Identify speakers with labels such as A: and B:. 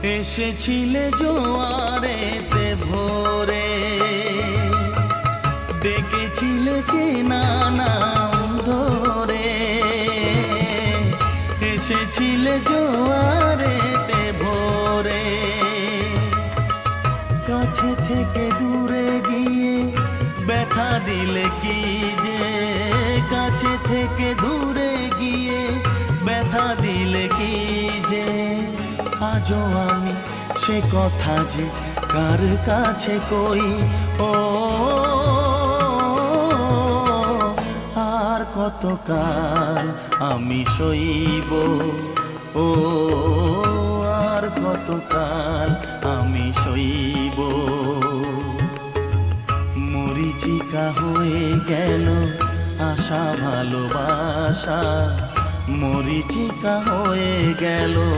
A: এসেছিলে জোয়ারেতে ভোরে, ডেকেছিলে চেনা নাম ধরে। এসেছিলে জোয়ারেতে ভোরে, কাছে থেকে দূরে গিয়ে ব্যথা দিলে কি যে, কাছে থেকে দূরে গিয়ে ব্যথা দিলে কি যে। আজও আমি সে কথা যে কার কাছে কই, ও আর কতকাল আমি সইব, ও আর কতকাল আমি সইব। মরীচিকা হয়ে গেল আশা ভালোবাসা, মরীচিকা হয়ে গেল।